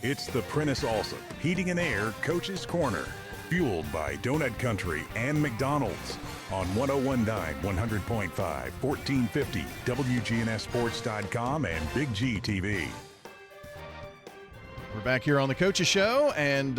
It's the Prentice Allsup Heating and Air Coach's Corner, fueled by Donut Country and McDonald's on 1019, 100.5, 1450, WGNSSports.com, and BigGTV. We're back here on the Coaches Show, and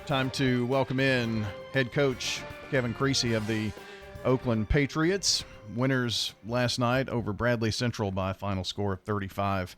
time to welcome in head coach Kevin Creasy of the Oakland Patriots. Winners last night over Bradley Central by a final score of 35-10.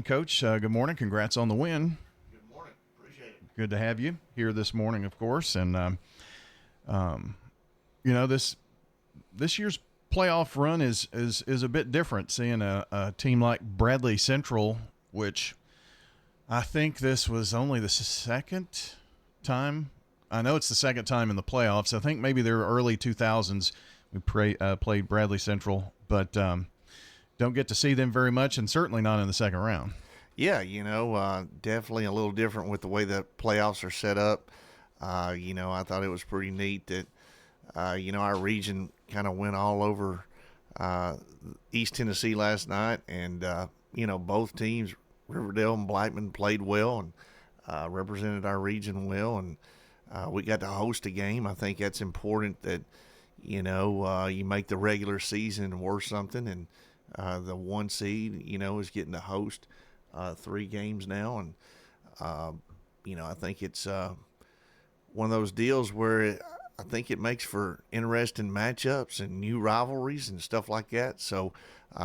Coach, good morning. Congrats on the win. Good morning. Appreciate it. Good to have you here this morning, of course. And, this year's playoff run is a bit different, seeing a team like Bradley Central, which I think this was only the second time. I know it's the second time in the playoffs. I think maybe there were early 2000s we played Bradley Central, but don't get to see them very much, and certainly not in the second round. Yeah, definitely a little different with the way the playoffs are set up. I thought it was pretty neat that, our region kind of went all over East Tennessee last night, and, both teams, Riverdale and Blackman, played well and represented our region well, and we got to host a game. I think that's important that, you make the regular season worth something, and the one seed, is getting to host 3 games now, and, I think it's one of those deals where I think it makes for interesting matchups and new rivalries and stuff like that. So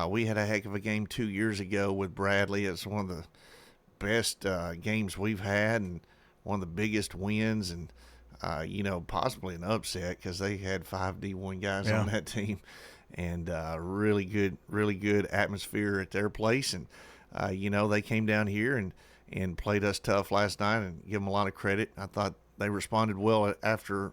we had a heck of a game 2 years ago with Bradley. It's one of the best games we've had and one of the biggest wins, and possibly an upset because they had 5 D1 guys on that team, and really good atmosphere at their place. And they came down here and played us tough last night, and give them a lot of credit. I thought they responded well after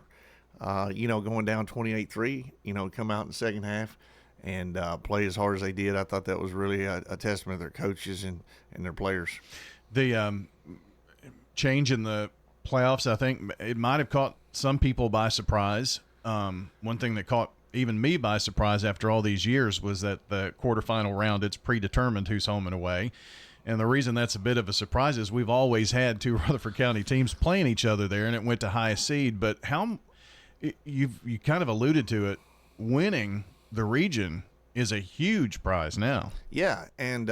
going down 28-3, come out in the second half and play as hard as they did. I thought that was really a testament to their coaches and their players. The change in the playoffs, I think it might have caught some people by surprise. One thing that caught even me by surprise after all these years was that the quarterfinal round, it's predetermined who's home and away. And the reason that's a bit of a surprise is we've always had 2 Rutherford County teams playing each other there, and it went to highest seed. But you kind of alluded to it, winning the region is a huge prize now. Yeah, and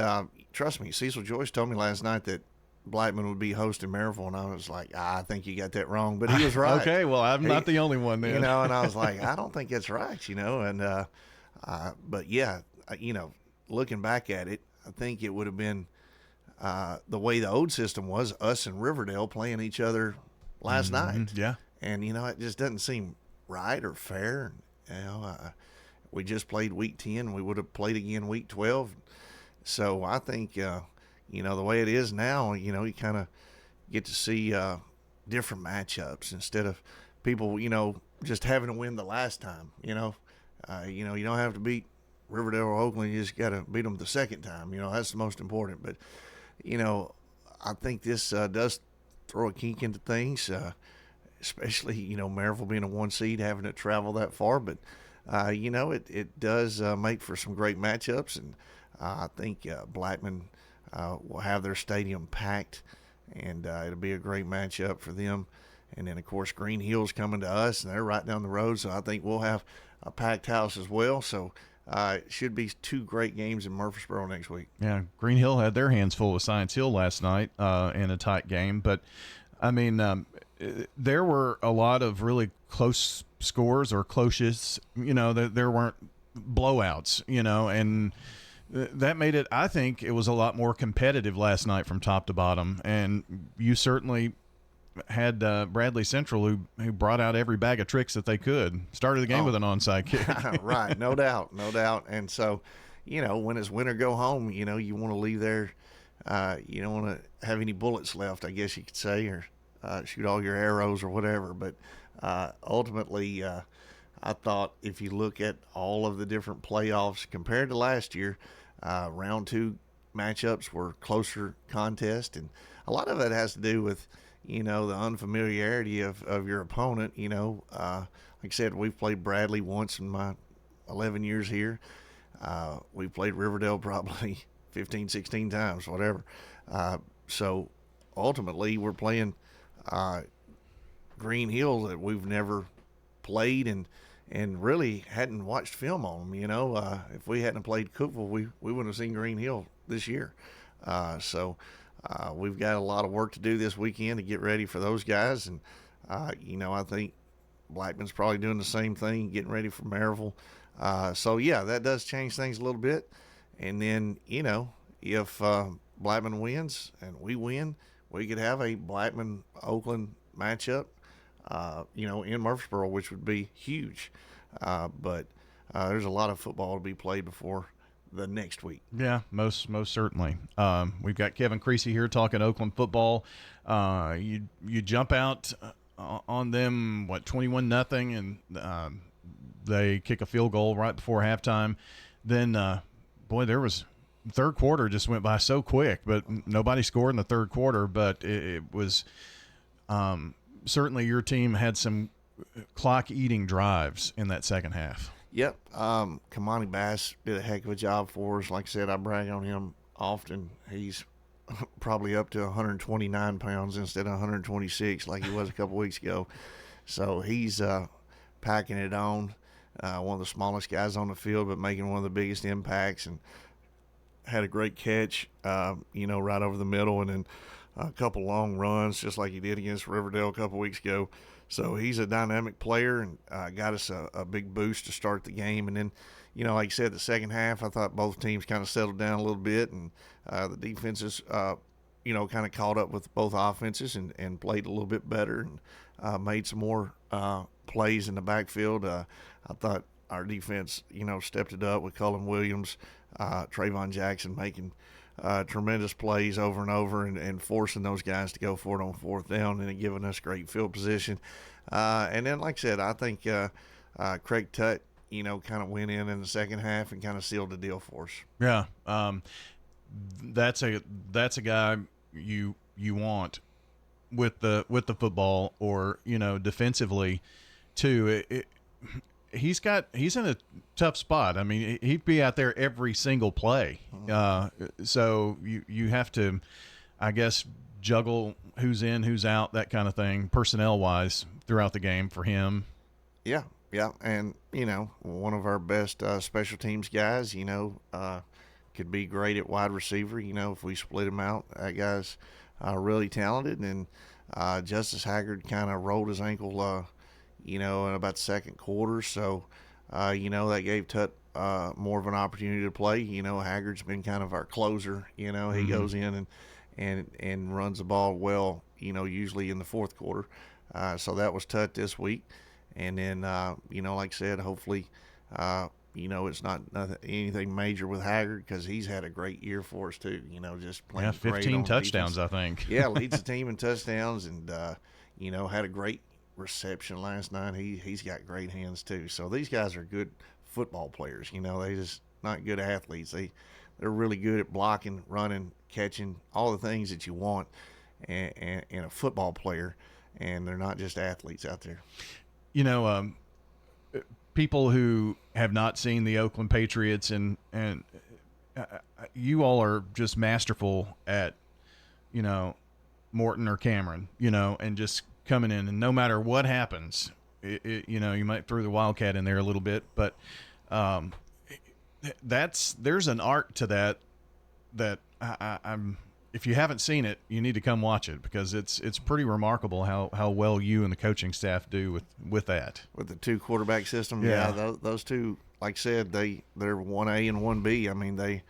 trust me, Cecil Joyce told me last night that Blackman would be hosting Maryville, and I was like, I think you got that wrong, but he was right. Okay, well, I'm not the only one then. And I was like, I don't think that's right, and but yeah, looking back at it, I think it would have been the way the old system was, us and Riverdale playing each other last night. Yeah. And, it just doesn't seem right or fair. We just played week 10. We would have played again week 12. So I think, the way it is now, you kind of get to see different matchups instead of people, just having to win the last time. You don't have to beat Riverdale or Oakland. You just got to beat them the second time. That's the most important. But, I think this does throw a kink into things, especially, Maryville being a 1 seed, having to travel that far. But, it does make for some great matchups. And I think Blackman will have their stadium packed, and it'll be a great matchup for them. And then, of course, Green Hill's coming to us, and they're right down the road. So I think we'll have a packed house as well. So it should be 2 great games in Murfreesboro next week. Yeah, Green Hill had their hands full with Science Hill last night in a tight game. But, I mean, there were a lot of really close scores or closest, there weren't blowouts, and that made it, I think it was a lot more competitive last night from top to bottom. And you certainly had Bradley Central who brought out every bag of tricks that they could. Started the game with an onside kick. Right, no doubt. And so, when it's win or go home, you want to leave there. You don't want to have any bullets left, I guess you could say, or shoot all your arrows or whatever. But ultimately, I thought if you look at all of the different playoffs compared to last year, round 2 matchups were closer contest, and a lot of it has to do with the unfamiliarity of your opponent. Like I said, we've played Bradley once in my 11 years here. We've played Riverdale probably 15, 16 times, whatever. So ultimately, we're playing Green Hill that we've never played and really hadn't watched film on them. If we hadn't played Cookeville, we wouldn't have seen Green Hill this year. So we've got a lot of work to do this weekend to get ready for those guys. And, I think Blackman's probably doing the same thing, getting ready for Maryville. So, yeah, that does change things a little bit. And then, if Blackman wins and we win, we could have a Blackman-Oakland matchup, in Murfreesboro, which would be huge. But there's a lot of football to be played before the next week. Yeah, most certainly. We've got Kevin Creasy here talking Oakland football. You jump out on them, 21-0, and they kick a field goal right before halftime. Then, there was third quarter just went by so quick, but nobody scored in the third quarter. But it was certainly your team had some clock-eating drives in that second half. Yep. Kamani Bass did a heck of a job for us. Like I said, I brag on him often. He's probably up to 129 pounds instead of 126 like he was a couple weeks ago. So he's packing it on. One of the smallest guys on the field, but making one of the biggest impacts, and had a great catch, right over the middle, and then a couple long runs just like he did against Riverdale a couple weeks ago. So he's a dynamic player and got us a big boost to start the game. And then, like you said, the second half, I thought both teams kind of settled down a little bit, and the defenses, kind of caught up with both offenses and played a little bit better and made some more plays in the backfield. I thought our defense, stepped it up with Cullen Williams, Trayvon Jackson making tremendous plays over and over and forcing those guys to go for it on fourth down and giving us great field position. And then, like I said, I think Craig Tutt, kind of went in the second half and kind of sealed the deal for us. Yeah, that's a guy you want with the football, or defensively too. He's in a tough spot. I mean, he'd be out there every single play. So you have to, I guess, juggle who's in, who's out, that kind of thing, personnel-wise, throughout the game for him. Yeah. And, one of our best special teams guys, could be great at wide receiver, if we split him out. That guy's really talented. And Justice Haggard kind of rolled his ankle in about the second quarter. So, that gave Tut more of an opportunity to play. Haggard's been kind of our closer. He goes in and runs the ball well, usually in the fourth quarter. So that was Tut this week. And then, like I said, hopefully, it's not anything major with Haggard, because he's had a great year for us too. Just playing 15 touchdowns, defense. I think. Yeah, leads the team in touchdowns, and had a great reception last night. He's got great hands too. So these guys are good football players. They just not good athletes. They're really good at blocking, running, catching, all the things that you want in a football player, and they're not just athletes out there. People who have not seen the Oakland Patriots, and you all are just masterful at, Morton or Cameron, and just coming in, and no matter what happens, you might throw the Wildcat in there a little bit, but there's an art to that I'm. If you haven't seen it, you need to come watch it, because it's pretty remarkable how well you and the coaching staff do with that. With the two quarterback system, yeah, those two, like I said, they're 1A and 1B. I mean, they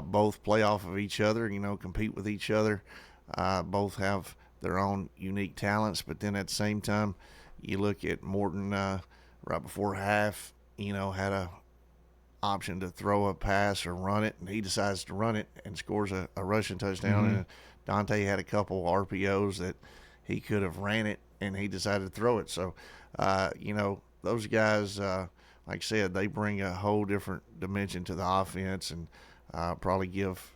both play off of each other, compete with each other. Both have their own unique talents, but then at the same time, you look at Morton right before half, had a option to throw a pass or run it, and he decides to run it and scores a rushing touchdown. And Dante had a couple RPOs that he could have ran it, and he decided to throw it. So, those guys, like I said, they bring a whole different dimension to the offense, and probably give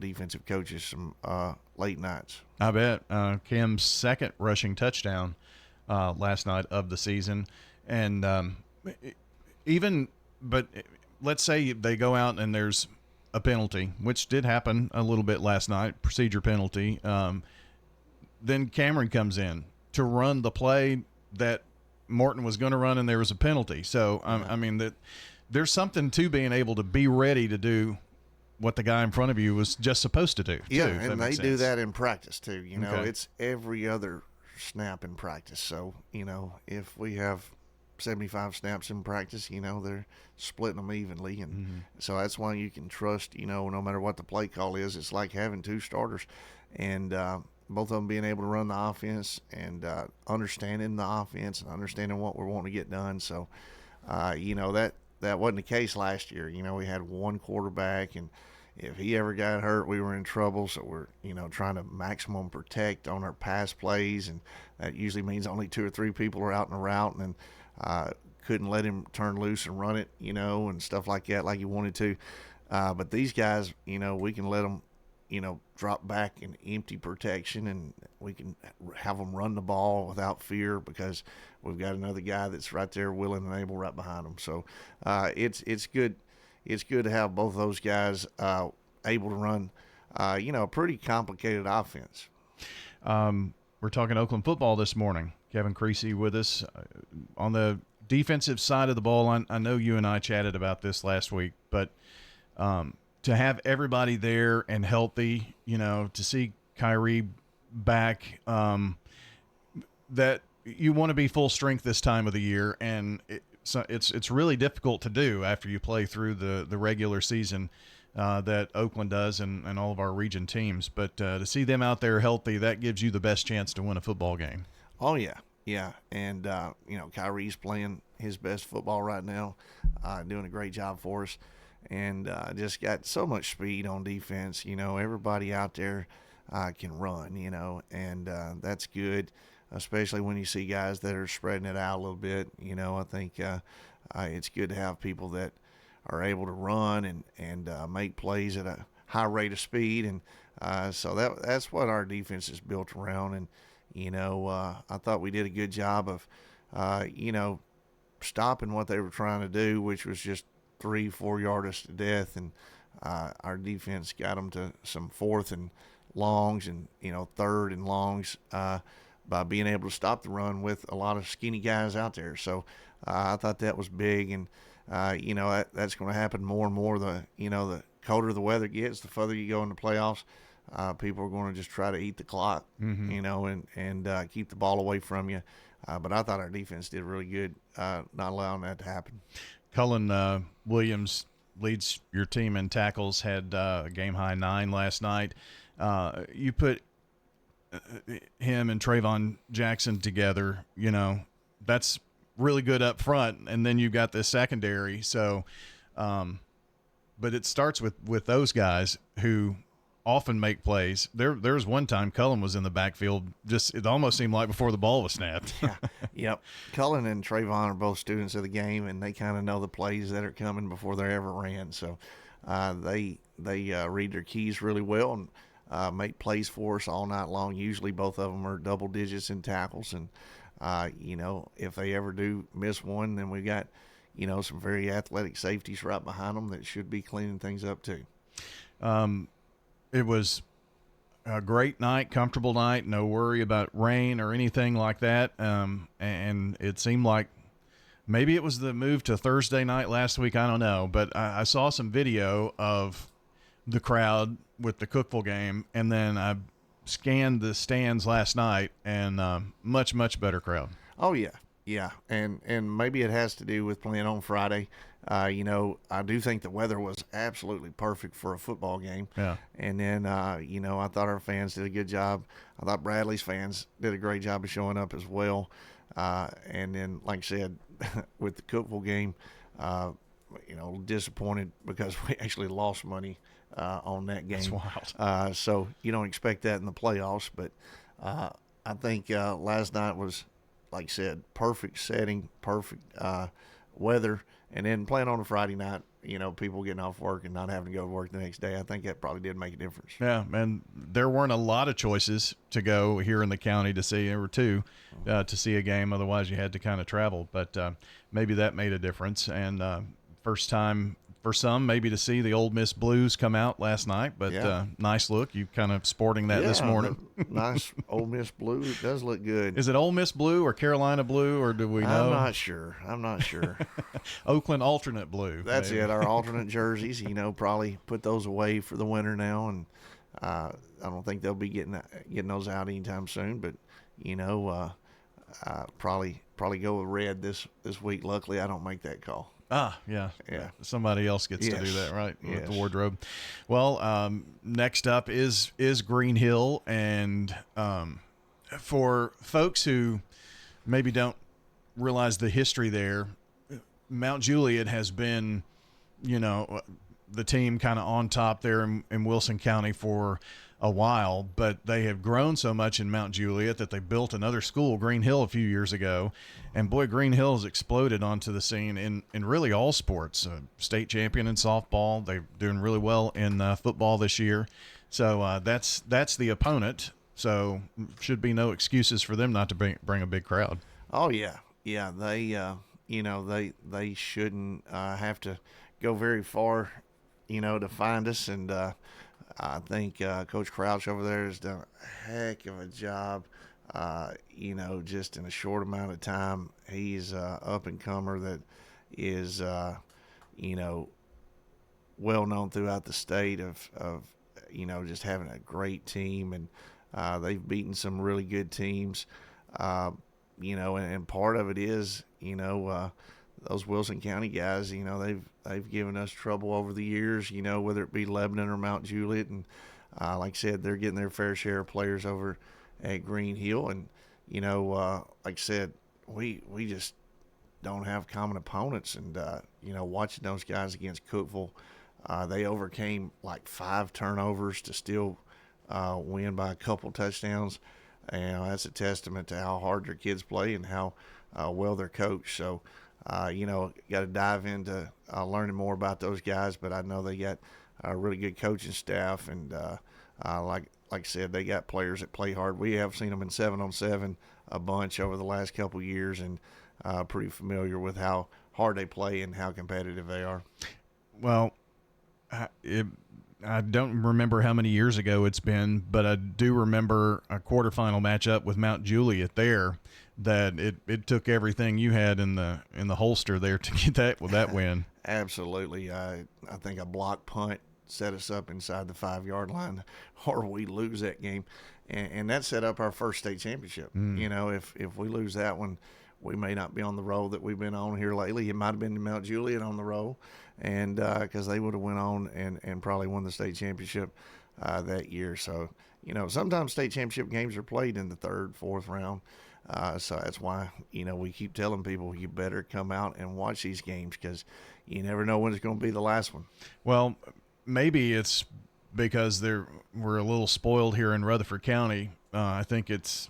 defensive coaches some late nights. I bet. Cam's second rushing touchdown last night of the season, and but let's say they go out and there's a penalty, which did happen a little bit last night, procedure penalty. Then Cameron comes in to run the play that Morton was going to run, and there was a penalty. So, I mean, that there's something to being able to be ready to do what the guy in front of you was just supposed to do. Yeah, too, and they do that in practice, too. Okay. It's every other snap in practice. So, if we have 75 snaps in practice, they're splitting them evenly. And so that's why you can trust, no matter what the play call is, it's like having two starters. And both of them being able to run the offense and understanding the offense and understanding what we're wanting to get done. So, that wasn't the case last year. We had one quarterback, and if he ever got hurt, we were in trouble. So we're, trying to maximum protect on our pass plays, and that usually means only 2 or 3 people are out in the route, and couldn't let him turn loose and run it, and stuff like that, like he wanted to. But these guys, we can let them, drop back in empty protection, and we can have them run the ball without fear because we've got another guy that's right there willing and able right behind them. So it's good. It's good to have both of those guys able to run, a pretty complicated offense. We're talking Oakland football this morning. Kevin Creasy with us on the defensive side of the ball. I know you and I chatted about this last week, but to have everybody there and healthy, to see Kyrie back, that you want to be full strength this time of the year, and it's really difficult to do after you play through the regular season that Oakland does and all of our region teams. But to see them out there healthy, that gives you the best chance to win a football game. Oh, yeah. And, Kyrie's playing his best football right now, doing a great job for us. And just got so much speed on defense. Everybody out there can run, and that's good, especially when you see guys that are spreading it out a little bit. I think it's good to have people that are able to run and make plays at a high rate of speed. And so that's what our defense is built around. And, I thought we did a good job of, stopping what they were trying to do, which was just 3-4 yarders to death, and our defense got them to some 4th and longs and 3rd and longs by being able to stop the run with a lot of skinny guys out there. So I thought that was big, and that's going to happen more and more. The colder the weather gets, the further you go in the playoffs, people are going to just try to eat the clock, and keep the ball away from you. But I thought our defense did really good, not allowing that to happen. Cullen Williams leads your team in tackles, had a game-high 9 last night. You put him and Trayvon Jackson together, that's really good up front, and then you've got the secondary. So, but it starts with those guys who often make plays. There's one time Cullen was in the backfield, it almost seemed like before the ball was snapped. Yep. Cullen and Trayvon are both students of the game, and they kind of know the plays that are coming before they're ever ran. So they read their keys really well and make plays for us all night long. Usually both of them are double digits in tackles, and if they ever do miss one, then we got some very athletic safeties right behind them that should be cleaning things up too. It was a great night, comfortable night, no worry about rain or anything like that. And it seemed like maybe it was the move to Thursday night last week. I don't know, but I saw some video of the crowd with the Cookeville game, and then I scanned the stands last night, and much, much better crowd. Oh, yeah. Yeah, and maybe it has to do with playing on Friday. I do think the weather was absolutely perfect for a football game. Yeah. And then, I thought our fans did a good job. I thought Bradley's fans did a great job of showing up as well. And then, like I said, with the Cookeville game, disappointed because we actually lost money on that game. That's wild. So you don't expect that in the playoffs. But I think last night was, like I said, perfect setting, perfect weather, and then playing on a Friday night, people getting off work and not having to go to work the next day. I think that probably did make a difference. Yeah, and there weren't a lot of choices to go here in the county to see. There were 2 to see a game. Otherwise, you had to kind of travel. But maybe that made a difference. And first for some, maybe to see the Ole Miss Blues come out last night, but nice look. You kind of sporting that this morning. Nice Ole Miss blue. It does look good. Is it Ole Miss blue or Carolina blue, or do we know? I'm not sure. Oakland alternate blue. That's maybe. It. Our alternate jerseys, probably put those away for the winter now, and I don't think they'll be getting those out anytime soon. But probably go with red this week. Luckily, I don't make that call. Yeah. Somebody else gets to do that, right? Yes. With the wardrobe. Well, next up is Green Hill, and for folks who maybe don't realize the history there, Mount Juliet has been, the team kind of on top there in Wilson County for a while, but they have grown so much in Mount Juliet that they built another school, Green Hill, a few years ago. And boy, Green Hill has exploded onto the scene in really all sports. State champion in softball. They're doing really well in football this year. So that's the opponent. So should be no excuses for them not to bring a big crowd. Oh yeah. They they shouldn't have to go very far, to find us. And I think Coach Crouch over there has done a heck of a job. Just in a short amount of time, he's up and comer that is, well known throughout the state of just having a great team, and they've beaten some really good teams. And part of it is, those Wilson County guys, they've given us trouble over the years, whether it be Lebanon or Mount Juliet. And like I said, they're getting their fair share of players over at Green Hill. And, like I said, we just don't have common opponents. And, watching those guys against Cookeville, they overcame like 5 turnovers to still win by a couple touchdowns. And that's a testament to how hard their kids play and how well they're coached. So, got to dive into learning more about those guys. But I know they got a really good coaching staff, and like I said, they got players that play hard. We have seen them in 7-on-7 a bunch over the last couple of years, and pretty familiar with how hard they play and how competitive they are. Well, I don't remember how many years ago it's been, but I do remember a quarterfinal matchup with Mount Juliet there that it took everything you had in the holster there to get that win. Absolutely. I think a block punt set us up inside the 5-yard line, or we lose that game, and that set up our first state championship. If we lose that one, we may not be on the roll that we've been on here lately. It might have been Mount Juliet on the roll, and because they would have went on and probably won the state championship that year. So sometimes state championship games are played in the 3rd, 4th round. So that's why we keep telling people you better come out and watch these games, because you never know when it's going to be the last one. Well, maybe it's because we're a little spoiled here in Rutherford County. I think it's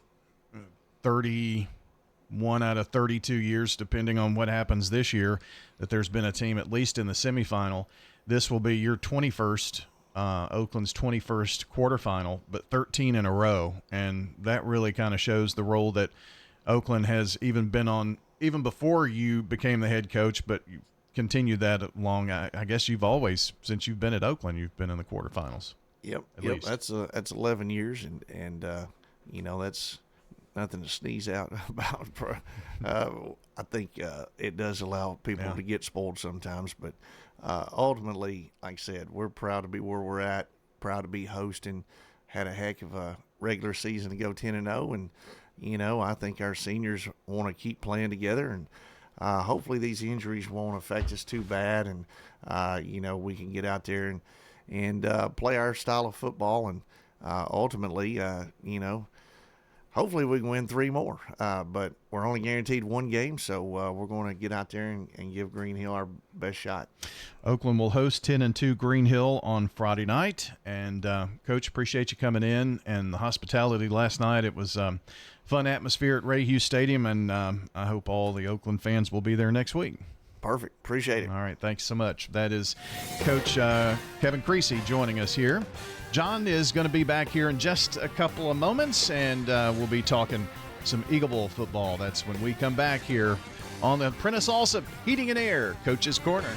31 out of 32 years, depending on what happens this year, that there's been a team at least in the semifinal. This will be your 21st, Oakland's 21st quarterfinal, but 13 in a row. And that really kind of shows the role that Oakland has even been on, even before you became the head coach, but you continued that along. I guess you've always, since you've been at Oakland, you've been in the quarterfinals. Yep. That's 11 years, and that's nothing to sneeze out about. I think it does allow people to get spoiled sometimes, but ultimately, like I said, we're proud to be where we're at, proud to be hosting, had a heck of a regular season to go 10-0, and I think our seniors want to keep playing together, and hopefully these injuries won't affect us too bad, and we can get out there and play our style of football, and ultimately hopefully we can win 3 more, but we're only guaranteed 1 game, so we're going to get out there and give Green Hill our best shot. Oakland will host 10-2 Green Hill on Friday night, and Coach, appreciate you coming in and the hospitality last night. It was fun atmosphere at Ray Hughes Stadium, and I hope all the Oakland fans will be there next week. Perfect. Appreciate it. All right. Thanks so much. That is Coach Kevin Creasy joining us here. John is going to be back here in just a couple of moments, and we'll be talking some Eagle Bowl football. That's when we come back here on the Prentice Allsup Heating and Air Coach's Corner.